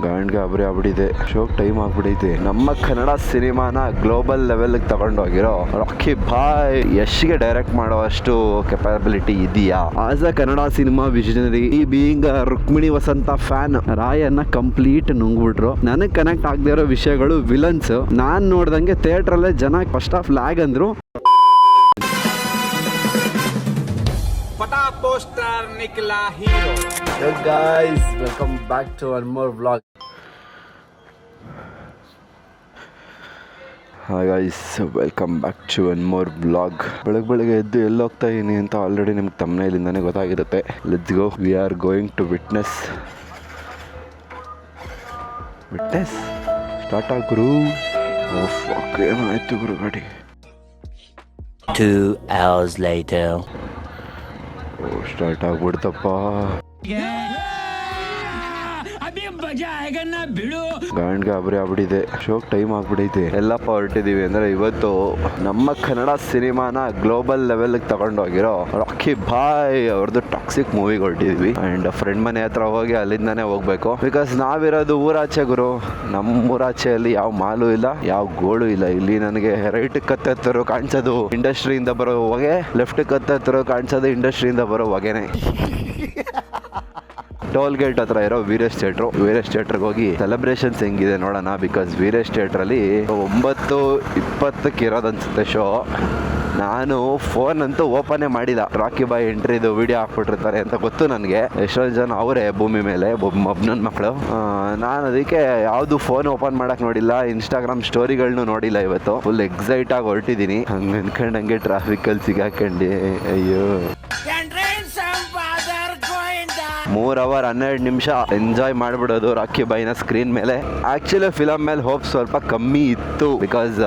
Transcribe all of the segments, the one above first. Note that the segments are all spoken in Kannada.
ಗಾಂಡ್ಗೆ ಅಬ್ರಿ ಆಗ್ಬಿಟ್ಟಿದೆ. ಶೋಕ್ ಟೈಮ್ ಆಗ್ಬಿಟ್ಟೈತೆ. ನಮ್ಮ ಕನ್ನಡ ಸಿನಿಮಾನ ಗ್ಲೋಬಲ್ ಲೆವೆಲ್ ತಗೊಂಡೋಗಿರೋ ರಾಕಿ ಬಾಯ್ ಯಶ್ಗೆ ಡೈರೆಕ್ಟ್ ಮಾಡೋ ಅಷ್ಟು ಕೆಪಾಬಿಲಿಟಿ ಇದೆಯಾ? As a Kannada cinema visionary, ಈ being Rukmini Vasanth fan, ರಾಯನ್ನ complete ನುಂಗ್ಬಿಟ್ರು. ನನಗ್ ಕನೆಕ್ಟ್ ಆಗದೆ ಇರೋ ವಿಷಯಗಳು ವಿಲನ್ಸ್. ನಾನ್ ನೋಡ್ದಂಗೆ ಥಿಯೇಟರ್ ಅಲ್ಲೇ ಜನ ಫಸ್ಟ್ ಆಫ್ ಲ್ಯಾಗ್ ಅಂದ್ರು. पोस्टर निकला hero. Hey guys, welcome back to one more vlog. Hi guys, welcome back to one more vlog. ಬೆಳಗ್ಗೆ ಎದ್ದು ಎಲ್ಲಿ ಹೋಗ್ತಾ ಇದೀನಿ ಅಂತ ಆಲ್ರೆಡಿ ನಿಮ್ಗೆ ತಮ್ಮನೇಲಿಂದಾನೆ ಗೊತ್ತಾಗಿರುತ್ತೆ. Let's go. We are going to witness. Start ಆ ಗುರು. Oh fuck, ಏನಾಯ್ತು ಗುರು ಗಾಡಿ. 2 hours later. ಸ್ಟಾರ್ಟ್ ಆಗ್ಬಿಡ್ತಪ್ಪ. ಗಾಂಡ್ಗೆ ಅಬ್ರಿ ಆಗ್ಬಿಟ್ಟಿದೆ. ಶೋಕ್ ಟೈಮ್ ಆಗ್ಬಿಟ್ಟೈತೆ. ಎಲ್ಲಪ್ಪ ಹೊರಟಿದೀವಿ ಅಂದ್ರೆ ಇವತ್ತು ನಮ್ಮ ಕನ್ನಡ ಸಿನಿಮಾನ ಗ್ಲೋಬಲ್ ಲೆವೆಲ್ ತಗೊಂಡೋಗಿರೋ ರಾಕಿ ಬಾಯ್ ಅವ್ರದ್ದು ಟಾಕ್ಸಿಕ್ ಮೂವಿಗೆ ಹೊರಟಿದ್ವಿ. ಅಂಡ್ ಫ್ರೆಂಡ್ ಮನೆ ಹತ್ರ ಹೋಗಿ ಅಲ್ಲಿಂದಾನೆ ಹೋಗ್ಬೇಕು. ಬಿಕಾಸ್ ನಾವಿರೋದು ಊರಾಚೆ ಗುರು. ನಮ್ಮ ಊರಾಚೆಯಲ್ಲಿ ಯಾವ ಮಾಲು ಇಲ್ಲ, ಯಾವ ಗೋಳು ಇಲ್ಲ. ಇಲ್ಲಿ ನನಗೆ ರೈಟ್ ಕತ್ತರು ಕಾಣಿಸೋದು ಇಂಡಸ್ಟ್ರಿಯಿಂದ ಬರೋ ಹೊಗೆ, ಲೆಫ್ಟ್ ಕತ್ತರು ಕಾಣಿಸೋದು ಇಂಡಸ್ಟ್ರಿಯಿಂದ ಬರೋ ಹೊಗೆನೆ. ಟೋಲ್ ಗೇಟ್ ಹತ್ರ ಇರೋ ವೀರೇಶ್ ಥಿಯೇಟರ್ಗೆ ಹೋಗಿ ಸೆಲೆಬ್ರೇಷನ್ಸ್ ಹೆಂಗಿದೆ ನೋಡೋಣ. ಬಿಕಾಸ್ ವೀರೇಶ್ ಥಿಯೇಟ್ರಲ್ಲಿ 9:20 ಇರೋದು ಅನ್ಸುತ್ತೆ ಶೋ. ನಾನು ಫೋನ್ ಅಂತೂ ಓಪನೇ ಮಾಡಿಲ್ಲ. ರಾಕಿ ಬಾಯ್ ಎಂಟ್ರಿದು ವಿಡಿಯೋ ಹಾಕ್ಬಿಟ್ಟಿರ್ತಾರೆ ಅಂತ ಗೊತ್ತು ನನಗೆ. ಎಷ್ಟೊಂದು ಜನ ಅವರೇ ಭೂಮಿ ಮೇಲೆ ನನ್ನ ಮಕ್ಕಳು. ನಾನು ಅದಕ್ಕೆ ಯಾವುದು ಫೋನ್ ಓಪನ್ ಮಾಡಕ್ ನೋಡಿಲ್ಲ, ಇನ್ಸ್ಟಾಗ್ರಾಮ್ ಸ್ಟೋರಿಗಳನ್ನೂ ನೋಡಿಲ್ಲ. ಇವತ್ತು ಫುಲ್ ಎಕ್ಸೈಟ್ ಆಗಿ ಹೊರಟಿದ್ದೀನಿ. ಹಂಗೆ ಅನ್ಕೊಂಡಂಗೆ ಟ್ರಾಫಿಕಲ್ಲಿ ಸಿಗಾಕೊಂಡೆ. ಅಯ್ಯೋ, 3 hours 12 ನಿಮಿಷ ಎಂಜಾಯ್ ಮಾಡಿಬಿಡೋದು ರಾಕಿ ಬಾಯ್ನ ಸ್ಕ್ರೀನ್ ಮೇಲೆ. ಆಕ್ಚುಲಿ ಫಿಲಮ್ ಮೇಲೆ ಹೋಪ್ ಸ್ವಲ್ಪ ಕಮ್ಮಿ ಇತ್ತು. ಬಿಕಾಸ್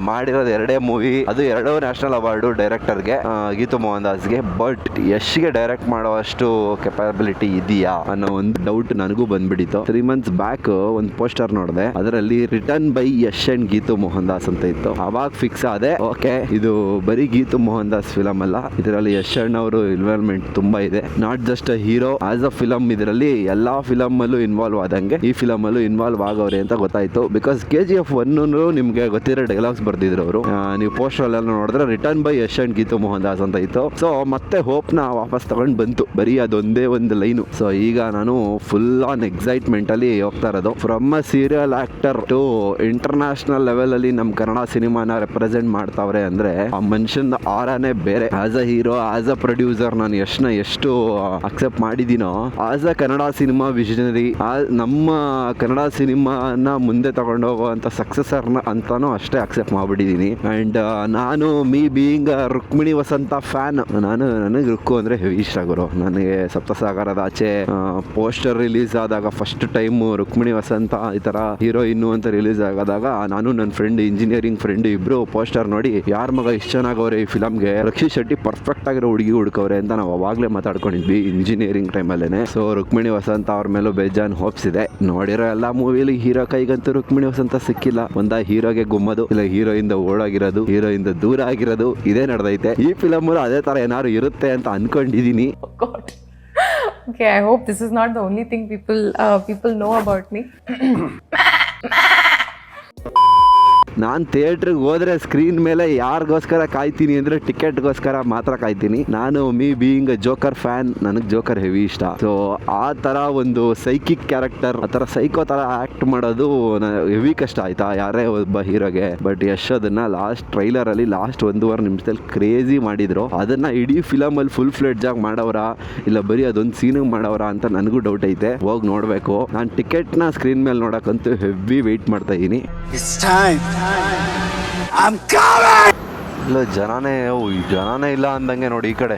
ಮಾಡಿರೋದು 2 ಮೂವಿ, ಅದು 2 ನ್ಯಾಷನಲ್ ಅವಾರ್ಡು ಡೈರೆಕ್ಟರ್ಗೆ, ಗೀತು ಮೋಹನ್ ದಾಸ್ಗೆ. ಬಟ್ ಯಶ್ಗೆ ಡೈರೆಕ್ಟ್ ಮಾಡೋ ಅಷ್ಟು ಕೆಪಾಬಿಲಿಟಿ ಇದೆಯಾ ಅನ್ನೋ ಒಂದು ಡೌಟ್ ನನಗೂ ಬಂದ್ಬಿಟ್ಟಿತ್ತು. 3 months ಬ್ಯಾಕ್ ಒಂದು ಪೋಸ್ಟರ್ ನೋಡಿದೆ, ಅದರಲ್ಲಿ return by Yash and Geetu Mohan Das ಅಂತ ಇತ್ತು. ಅವಾಗ ಫಿಕ್ಸ್ ಆದೆ, ಓಕೆ ಇದು ಬರೀ ಗೀತು ಮೋಹನ್ ದಾಸ್ ಫಿಲಮ್ ಅಲ್ಲ, ಇದರಲ್ಲಿ ಯಶ್ ಅಣ್ಣ ಅವರು ಇನ್ವಾಲ್ವ್ಮೆಂಟ್ ತುಂಬಾ ಇದೆ. Not just a hero, as a film ಇದರಲ್ಲಿ ಎಲ್ಲಾ ಫಿಲಮ್ ಅಲ್ಲೂ ಇನ್ವಾಲ್ವ್ ಆದಂಗೆ ಈ ಫಿಲಮ್ ಅಲ್ಲೂ ಇನ್ವಾಲ್ವ್ ಆಗವ್ರೆ ಅಂತ ಗೊತ್ತಾಯ್ತು. ಬಿಕಾಸ್ KGF 1 ನಿಮ್ಗೆ ಗೊತ್ತಿರೋ ಡೈಲಾಗ್ಸ್ ಬರ್ದಿದ್ರು ಅವರು. ನೀವು ಪೋಸ್ಟರ್ ಎಲ್ಲ ನೋಡಿದ್ರೆ return by Yash and Geetu Mohan Das ಅಂತ ಇತ್ತು. ಸೊ ಮತ್ತೆ ಹೋಪ್ ನ ವಾಪಸ್ ತಗೊಂಡ್ ಬಂತು, ಬರೀ ಅದೊಂದೇ ಒಂದು ಲೈನು. ಸೊ ಈಗ ನಾನು ಫುಲ್ ಆನ್ ಎಕ್ಸೈಟ್ಮೆಂಟ್ ಅಲ್ಲಿ ಹೋಗ್ತಾ ಇರೋದು. From a serial actor to international level ಅಲ್ಲಿ ನಮ್ ಕನ್ನಡ ಸಿನಿಮಾನ ರೆಪ್ರೆಸೆಂಟ್ ಮಾಡ್ತಾವ್ರೆ ಅಂದ್ರೆ ಆ ಮನುಷ್ಯನ ಆರಾನೇ ಬೇರೆ. As a hero, as a producer ನಾನು ಎಷ್ಟು ಅಕ್ಸೆಪ್ಟ್ ಮಾಡಿದೀನೋ, as a Kannada cinema visionary, ನಮ್ಮ ಕನ್ನಡ ಸಿನಿಮಾನ ಮುಂದೆ ತಗೊಂಡೋಗುವಂಥ ಸಕ್ಸಸರ್ನ ಅಂತಾನು ಅಷ್ಟೇ ಅಕ್ಸೆಪ್ಟ್ ಮಾಡಿಬಿಟ್ಟಿದ್ದೀನಿ. ಆ್ಯಂಡ್ ನಾನು ಬೀಯಿಂಗ್ ರುಕ್ಮಿಣಿ ವಸಂತ ಫ್ಯಾನ್, ನನಗೆ ರುಕ್ಕು ಅಂದರೆ ಹೆವಿ ಇಷ್ಟ ಗುರು. ನನಗೆ ಸಪ್ತಸಾಗರದ ಆಚೆ ಪೋಸ್ಟರ್ ರಿಲೀಸ್ ಆದಾಗ ಫಸ್ಟ್ ಟೈಮ್ ರುಕ್ಮಿಣಿ ವಸಂತ ಈ ಥರ ಹೀರೋಯಿನ್ನು ಅಂತ ರಿಲೀಸ್ ಆದಾಗ ನಾನು ನನ್ನ ಫ್ರೆಂಡ್, ಇಂಜಿನಿಯರಿಂಗ್ ಫ್ರೆಂಡ್ ಇಬ್ಬರು ಪೋಸ್ಟರ್ ನೋಡಿ ಯಾರ ಮಗ ಇಷ್ಟು ಚೆನ್ನಾಗವ್ರೆ ಈ ಫಿಲಮ್ಗೆ, ರಕ್ಷಿತ್ ಶೆಟ್ಟಿ ಪರ್ಫೆಕ್ಟ್ ಆಗಿರೋ ಹುಡುಗಿ ಹುಡ್ಕವ್ರೆ ಅಂತ ನಾವು ಅವಾಗಲೇ ಮಾತಾಡ್ಕೊಂಡಿದ್ವಿ ಇಂಜಿನಿಯರಿಂಗ್ ಟೈಮಲ್ಲೇ. ಸೊ ರುಕ್ಮಿಣಿ ವಸಂತ ಅವ್ರ ಮೇಲೂ ಬೇಜಾನ್ ಹೋಪ್ಸ್ ಇದೆ. ನೋಡಿರೋ ಎಲ್ಲ ಮೂವಿಲಿ ಹೀರೋ ಕೈಗಂತೂ ರುಕ್ಮಿಣಿ ವಸಂತ ಸಿಕ್ಕಿಲ್ಲ. ಒಂದ ಹೀರೋಗೆ ಗುಮ್ಮದು, ಇಲ್ಲ ಹೀರೋಯಿಂದ ಓಡಾಗಿರೋದು, ಹೀರೋಯಿಂದ ದೂರ ಆಗಿರೋದು, ಇದೇ ನಡೆದೈತೆ. ಈ ಫಿಲಮ್ ಅದೇ ತರ ಏನಾದ್ರು ಇರುತ್ತೆ ಅಂತ ಅನ್ಕೊಂಡಿದೀನಿ. Okay, I hope this is not the only thing people know about me. ನಾನು ಥಿಯೇಟ್ರಿಗೆ ಹೋದ್ರೆ ಸ್ಕ್ರೀನ್ ಮೇಲೆ ಯಾರಿಗೋಸ್ಕರ ಕಾಯ್ತೀನಿ ಅಂದರೆ ಟಿಕೆಟ್ಗೋಸ್ಕರ ಮಾತ್ರ ಕಾಯ್ತೀನಿ. ನಾನು ಬೀಯಿಂಗ್ ಅ ಜೋಕರ್ ಫ್ಯಾನ್, ನನಗೆ ಜೋಕರ್ ಹೆವಿ ಇಷ್ಟ. ಸೊ ಆ ಥರ ಒಂದು ಸೈಕಿಕ್ ಕ್ಯಾರೆಕ್ಟರ್, ಆ ಥರ ಸೈಕೋ ಥರ ಆ್ಯಕ್ಟ್ ಮಾಡೋದು ಹೆವಿ ಕಷ್ಟ ಆಯ್ತಾ ಯಾರೇ ಒಬ್ಬ ಹೀರೋಗೆ. ಬಟ್ ಯಶ್ ಅದನ್ನು ಲಾಸ್ಟ್ ಟ್ರೈಲರಲ್ಲಿ ಲಾಸ್ಟ್ 1.5 ನಿಮಿಷದಲ್ಲಿ ಕ್ರೇಜಿ ಮಾಡಿದ್ರು. ಅದನ್ನು ಇಡೀ ಫಿಲಮಲ್ಲಿ ಫುಲ್ ಫ್ಲೆಡ್ಜ್ ಆಗಿ ಮಾಡವ್ರ, ಇಲ್ಲ ಬರೀ ಅದೊಂದು ಸೀನಿಗೆ ಮಾಡವ್ರ ಅಂತ ನನಗೂ ಡೌಟ್ ಐತೆ. ಹೋಗಿ ನೋಡಬೇಕು. ನಾನು ಟಿಕೆಟ್ನ ಸ್ಕ್ರೀನ್ ಮೇಲೆ ನೋಡೋಕ್ಕಂತೂ ಹೆವಿ ವೆಯ್ಟ್ ಮಾಡ್ತಾ ಇದ್ದೀನಿ. ಇಲ್ಲ ಜನನೇ ಇಲ್ಲ ಅಂದಂಗೆ ನೋಡಿ. ಈ ಕಡೆ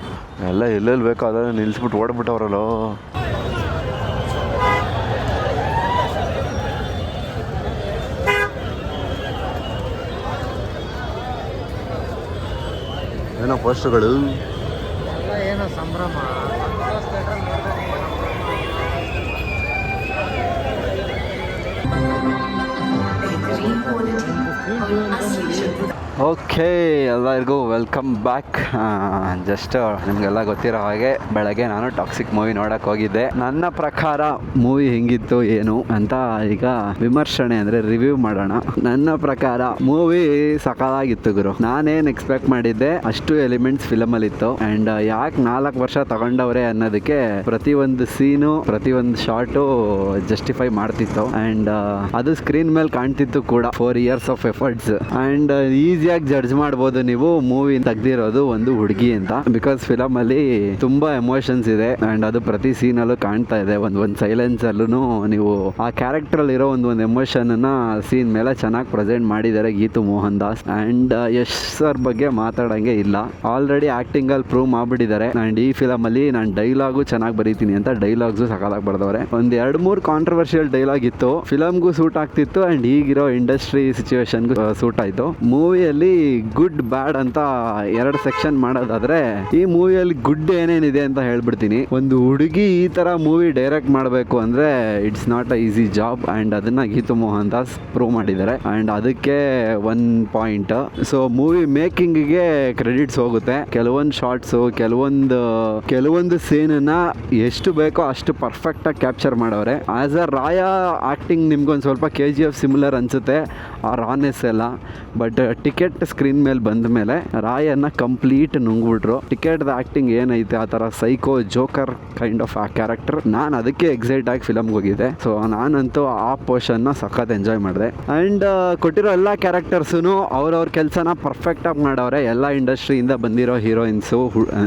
ಎಲ್ಲ ಎಲ್ಲೆಲ್ಲಿ ಬೇಕೋ ಅದನ್ನ ನಿಲ್ಲಿಸ್ಬಿಟ್ಟು ಓಡ್ಬಿಟ್ಟವ್ರಲ್ಲ. ಏನೋ ಪೋಸ್ಟರ್ಗಳು, ಏನೋ ಸಂಭ್ರಮ. ಓಕೆ, ಎಲ್ಲರಿಗೂ ವೆಲ್ಕಮ್ ಬ್ಯಾಕ್. ಜಸ್ಟ್ ನಿಮಗೆಲ್ಲ ಗೊತ್ತಿರೋ ಹಾಗೆ ಬೆಳಗ್ಗೆ ನಾನು ಟಾಕ್ಸಿಕ್ ಮೂವಿ ನೋಡಕ್ಕೆ ಹೋಗಿದ್ದೆ. ನನ್ನ ಪ್ರಕಾರ ಮೂವಿ ಹೆಂಗಿತ್ತು ಏನು ಅಂತ ಈಗ ವಿಮರ್ಶನೆ ಅಂದರೆ ರಿವ್ಯೂ ಮಾಡೋಣ. ನನ್ನ ಪ್ರಕಾರ ಮೂವಿ ಸಕಾಲಾಗಿತ್ತು ಗುರು. ನಾನೇನು ಎಕ್ಸ್ಪೆಕ್ಟ್ ಮಾಡಿದ್ದೆ ಅಷ್ಟು ಎಲಿಮೆಂಟ್ಸ್ ಫಿಲಮಲ್ಲಿ ಇತ್ತು. ಆ್ಯಂಡ್ ಯಾಕೆ 4 ವರ್ಷ ತಗೊಂಡವ್ರೆ ಅನ್ನೋದಕ್ಕೆ ಪ್ರತಿಯೊಂದು ಸೀನು ಪ್ರತಿಯೊಂದು ಶಾರ್ಟು ಜಸ್ಟಿಫೈ ಮಾಡ್ತಿತ್ತು. ಆ್ಯಂಡ್ ಅದು ಸ್ಕ್ರೀನ್ ಮೇಲೆ ಕಾಣ್ತಿತ್ತು ಕೂಡ. 4 years ಆಫ್ ಎಫರ್ಟ್ಸ್. ಆ್ಯಂಡ್ ಈಸಿಯಾಗಿ ಜಡ್ಜ್ ಮಾಡ್ಬೋದು ನೀವು ಮೂವಿ ತೆಗ್ದಿರೋದು ಒಂದು ಹುಡುಗಿ ಅಂತ. ಬಿಕಾಸ್ ಫಿಲಮ್ ಅಲ್ಲಿ ತುಂಬಾ ಎಮೋಷನ್ಸ್ ಇದೆ ಅಂಡ್ ಅದು ಪ್ರತಿ ಸೀನ್ ಅಲ್ಲೂ ಕಾಣ್ತಾ ಇದೆ. ಒಂದು ಸೈಲೆನ್ಸ್ ಅಲ್ಲೂ ನೀವು ಆ ಕ್ಯಾರೆಕ್ಟರ್ ಅಲ್ಲಿ ಇರೋ ಒಂದು ಎಮೋಷನ್ ಅನ್ನ ಸೀನ್ ಮೇಲೆ ಚೆನ್ನಾಗಿ ಪ್ರೆಸೆಂಟ್ ಮಾಡಿದ್ದಾರೆ ಗೀತು ಮೋಹನ್ ದಾಸ್. ಅಂಡ್ ಯಶ್ ಸರ್ ಬಗ್ಗೆ ಮಾತಾಡಂಗೆ ಇಲ್ಲ. ಆಲ್ರೆಡಿ ಆಕ್ಟಿಂಗ್ ಅಲ್ಲಿ ಪ್ರೂವ್ ಮಾಡ್ಬಿಟ್ಟಿದ್ದಾರೆ. ಅಂಡ್ ಈ ಫಿಲಮ್ ಅಲ್ಲಿ ನಾನು ಡೈಲಾಗು ಚೆನ್ನಾಗಿ ಬರೀತೀನಿ ಅಂತ ಡೈಲಾಗ್ಸು ಸಕಾಲಾಗಿ ಬರ್ದವ್ರೆ. ಒಂದ್ 2-3 ಕಾಂಟ್ರವರ್ಷಿಯಲ್ ಡೈಲಾಗ್ ಇತ್ತು, ಫಿಲಮ್ಗೂ ಸೂಟ್ ಆಗ್ತಿತ್ತು ಅಂಡ್ ಈಗಿರೋ ಇಂಡಸ್ಟ್ರಿ ಸಿಚುವೇಶನ್ಗೂ ಸೂಟ್ ಆಯ್ತು. ಮೂವಿಯಲ್ಲಿ ಗುಡ್ ಬ್ಯಾಡ್ ಅಂತ 2 ಸೆಕ್ಷನ್ ಮಾಡೋದಾದ್ರೆ ಈ ಮೂವಿಯಲ್ಲಿ ಗುಡ್ ಏನೇನಿದೆ ಅಂತ ಹೇಳ್ಬಿಡ್ತೀನಿ. ಒಂದು ಹುಡುಗಿ ಈ ತರ ಮೂವಿ ಡೈರೆಕ್ಟ್ ಮಾಡಬೇಕು ಅಂದ್ರೆ it's not a easy job and ಅದನ್ನ ಗೀತು ಮೋಹನ್ ದಾಸ್ ಪ್ರೂವ್ ಮಾಡಿದ್ದಾರೆ. ಅಂಡ್ ಅದಕ್ಕೆ 1 ಪಾಯಿಂಟ್. ಸೊ ಮೂವಿ ಮೇಕಿಂಗ್ಗೆ ಕ್ರೆಡಿಟ್ಸ್ ಹೋಗುತ್ತೆ. ಕೆಲವೊಂದು ಶಾರ್ಟ್ಸು ಕೆಲವೊಂದು ಸೀನನ್ನ ಎಷ್ಟು ಬೇಕೋ ಅಷ್ಟು ಪರ್ಫೆಕ್ಟ್ ಆಗಿ ಕ್ಯಾಪ್ಚರ್ ಮಾಡವ್ರೆ. ಆಸ್ ಅ ರಾಯ ಆಕ್ಟಿಂಗ್ ನಿಮ್ಗೊಂದು ಸ್ವಲ್ಪ KGF ಸಿಮಿಲರ್ ಅನ್ಸುತ್ತೆ ಆ ರಾನೆಸ್ ಎಲ್ಲ. ಬಟ್ ಟಿಕೆಟ್ ಸ್ಕ್ರೀನ್ ಮೇಲೆ ಬಂದ ಮೇಲೆ ರಾಯನ್ನ ಕಂಪ್ಲೀಟ್ ನುಂಗ್ಬಿಟ್ರು. ಟಿಕೆಟ್ದ ಆಕ್ಟಿಂಗ್ ಏನೈತೆ ಆ ಥರ ಸೈಕೋ ಜೋಕರ್ ಕೈಂಡ್ ಆಫ್ ಆ ಕ್ಯಾರೆಕ್ಟರ್. ನಾನು ಅದಕ್ಕೆ ಎಕ್ಸೈಟ್ ಆಗಿ ಫಿಲಮ್ಗೆ ಹೋಗಿದ್ದೆ. ಸೊ ನಾನಂತೂ ಆ ಪೋರ್ಷನ್ನ ಸಖತ್ ಎಂಜಾಯ್ ಮಾಡಿದೆ. ಆ್ಯಂಡ್ ಕೊಟ್ಟಿರೋ ಎಲ್ಲ ಕ್ಯಾರೆಕ್ಟರ್ಸೂ ಅವ್ರವ್ರ ಕೆಲಸನ ಪರ್ಫೆಕ್ಟಾಗಿ ಮಾಡವ್ರೆ. ಎಲ್ಲ ಇಂಡಸ್ಟ್ರಿಯಿಂದ ಬಂದಿರೋ ಹೀರೋಯಿನ್ಸು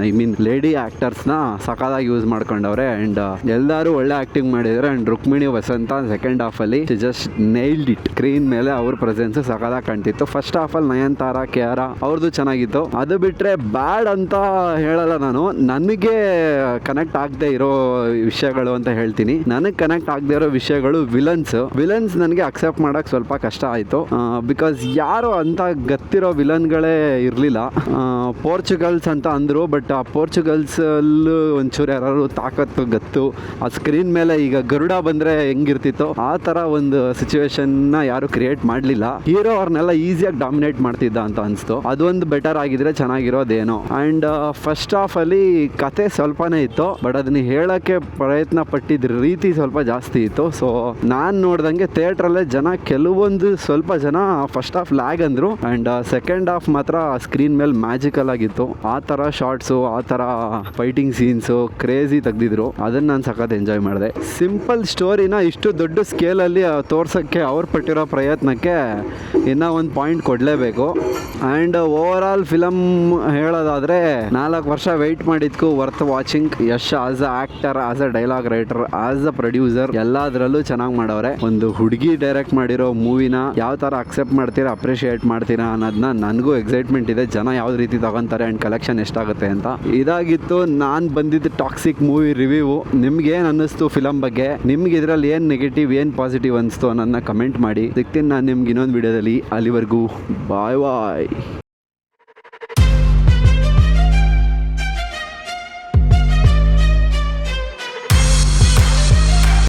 ಐ ಮೀನ್ ಲೇಡಿ ಆ್ಯಕ್ಟರ್ಸ್ನ ಸಖತ್ತಾಗಿ ಯೂಸ್ ಮಾಡ್ಕೊಂಡವ್ರೆ. ಆ್ಯಂಡ್ ಎಲ್ಲರೂ ಒಳ್ಳೆ ಆ್ಯಕ್ಟಿಂಗ್ ಮಾಡಿದ್ದಾರೆ. ಆ್ಯಂಡ್ ರುಕ್ಮಿಣಿ ವಸಂತ ಸೆಕೆಂಡ್ ಹಾಫಲ್ಲಿ ಜಸ್ಟ್ ನೈಲ್ಡ್ ಇಟ್. ಸ್ಕ್ರೀನ್ ಮೇಲೆ ಅವ್ರ ಪ್ರೆಸೆನ್ಸ್ ಸಖತ್ತಾಗಿ ಕಾಣ್ತಿತ್ತು. ಫಸ್ಟ್ ಹಾಫಲ್ಲಿ ನಯನತಾರಾ KR ಅವ್ರದ್ದು ಚೆನ್ನಾಗಿತ್ತು. ಅದು ಬಿಟ್ಟರೆ ಬ್ಯಾಡ್ ಅಂತ ಹೇಳಲ್ಲ ನಾನು. ನನಗೆ ಕನೆಕ್ಟ್ ಆಗದೆ ಇರೋ ವಿಷಯಗಳು ಅಂತ ಹೇಳ್ತೀನಿ. ನನಗೆ ಕನೆಕ್ಟ್ ಆಗದೆ ಇರೋ ವಿಷಯಗಳು ವಿಲನ್ಸ್ ನನಗೆ ಅಕ್ಸೆಪ್ಟ್ ಮಾಡೋಕ್ಕೆ ಸ್ವಲ್ಪ ಕಷ್ಟ ಆಯಿತು. ಬಿಕಾಸ್ ಯಾರು ಅಂತ ಗೊತ್ತಿರೋ ವಿಲನ್ಗಳೇ ಇರಲಿಲ್ಲ. ಪೋರ್ಚುಗಲ್ಸ್ ಅಂತ ಅಂದರು, ಬಟ್ ಆ ಪೋರ್ಚುಗಲ್ಸಲ್ಲೂ ಒಂಚೂರು ಯಾರು ತಾಕತ್ತು ಗತ್ತು ಆ ಸ್ಕ್ರೀನ್ ಮೇಲೆ ಈಗ ಗರುಡ ಬಂದರೆ ಹೆಂಗಿರ್ತಿತ್ತೋ ಆ ಥರ ಒಂದು ಸಿಚುವೇಶನ್ನ ಯಾರು ಕ್ರಿಯೇಟ್ ಮಾಡಲಿಲ್ಲ. ಹೀರೋ ಅವ್ರನ್ನೆಲ್ಲ ಈಸಿಯಾಗಿ ಡಾಮಿನೇಟ್ ಮಾಡ್ತಿದ್ದ ಅಂತ ಅನಿಸ್ತು. ಅದೊಂದು ಬೆಟರ್ ಆಗಿದ್ರೆ ಚೆನ್ನಾಗಿರೋದೇನೋ. ಆ್ಯಂಡ್ ಫಸ್ಟ್ ಹಾಫಲ್ಲಿ ಕತೆ ಸ್ವಲ್ಪನೇ ಇತ್ತು, ಬಟ್ ಅದನ್ನ ಹೇಳೋಕ್ಕೆ ಪ್ರಯತ್ನ ಪಟ್ಟಿದ್ದ ರೀತಿ ಸ್ವಲ್ಪ ಜಾಸ್ತಿ ಇತ್ತು. ಸೊ ನಾನು ನೋಡ್ದಂಗೆ ಥಿಯೇಟ್ರಲ್ಲೇ ಸ್ವಲ್ಪ ಜನ ಫಸ್ಟ್ ಹಾಫ್ ಲ್ಯಾಗ್ ಅಂದರು. ಆ್ಯಂಡ್ ಸೆಕೆಂಡ್ ಹಾಫ್ ಮಾತ್ರ ಸ್ಕ್ರೀನ್ ಮೇಲೆ ಮ್ಯಾಜಿಕಲ್ ಆಗಿತ್ತು. ಆ ಥರ ಶಾರ್ಟ್ಸು ಆ ಥರ ಫೈಟಿಂಗ್ ಸೀನ್ಸು ಕ್ರೇಜಿ ತೆಗ್ದಿದ್ರು. ಅದನ್ನು ನಾನು ಸಖತ್ ಎಂಜಾಯ್ ಮಾಡಿದೆ. ಸಿಂಪಲ್ ಸ್ಟೋರಿನ ಇಷ್ಟು ದೊಡ್ಡ ಸ್ಕೇಲಲ್ಲಿ ತೋರ್ಸೋಕ್ಕೆ ಅವ್ರು ಪಟ್ಟಿರೋ ಪ್ರಯತ್ನಕ್ಕೆ ಇನ್ನೂ ಒಂದು ಪಾಯಿಂಟ್ ಕೊಡಲೇಬೇಕು. ಆ್ಯಂಡ್ ಓವರ್ ಆಲ್ ಫಿಲಮ್ ಹೇಳೋದಾದರೆ 4 ವರ್ಷ ವೆಯ್ಟ್ ಮಾಡಿದ್ಕು worth watching. Yash as a actor, as a dialogue writer, as a producer ಎಲ್ಲದರಲ್ಲೂ ಚೆನ್ನಾಗಿ ಮಾಡವ್ರೆ. ಒಂದು ಹುಡುಗಿ ಡೈರೆಕ್ಟ್ ಮಾಡಿರೋ ಮೂವಿನ ಯಾವ ಥರ ಅಕ್ಸೆಪ್ಟ್ ಮಾಡ್ತೀರಾ, ಅಪ್ರಿಷಿಯೇಟ್ ಮಾಡ್ತೀರಾ ಅನ್ನೋದನ್ನ ನನಗೂ ಎಕ್ಸೈಟ್ಮೆಂಟ್ ಇದೆ. ಜನ ಯಾವ ರೀತಿ ತಗೊತಾರೆ ಆ್ಯಂಡ್ ಕಲೆಕ್ಷನ್ ಎಷ್ಟಾಗುತ್ತೆ ಅಂತ. ಇದಾಗಿತ್ತು ನಾನು ಬಂದಿದ್ದು ಟಾಕ್ಸಿಕ್ ಮೂವಿ ರಿವ್ಯೂ. ನಿಮ್ಗೆ ಏನು ಅನ್ನಿಸ್ತು ಫಿಲಮ್ ಬಗ್ಗೆ? ನಿಮ್ಗೆ ಇದರಲ್ಲಿ ಏನು ನೆಗೆಟಿವ್ ಏನು ಪಾಸಿಟಿವ್ ಅನಿಸ್ತು ಅನ್ನೋದನ್ನ ಕಮೆಂಟ್ ಮಾಡಿ. ಸಿಗ್ತೀನಿ ನಾನು ನಿಮ್ಗೆ ಇನ್ನೊಂದು ವಿಡಿಯೋದಲ್ಲಿ. ಅಲ್ಲಿವರೆಗೂ ಬಾಯ್ ಬಾಯ್.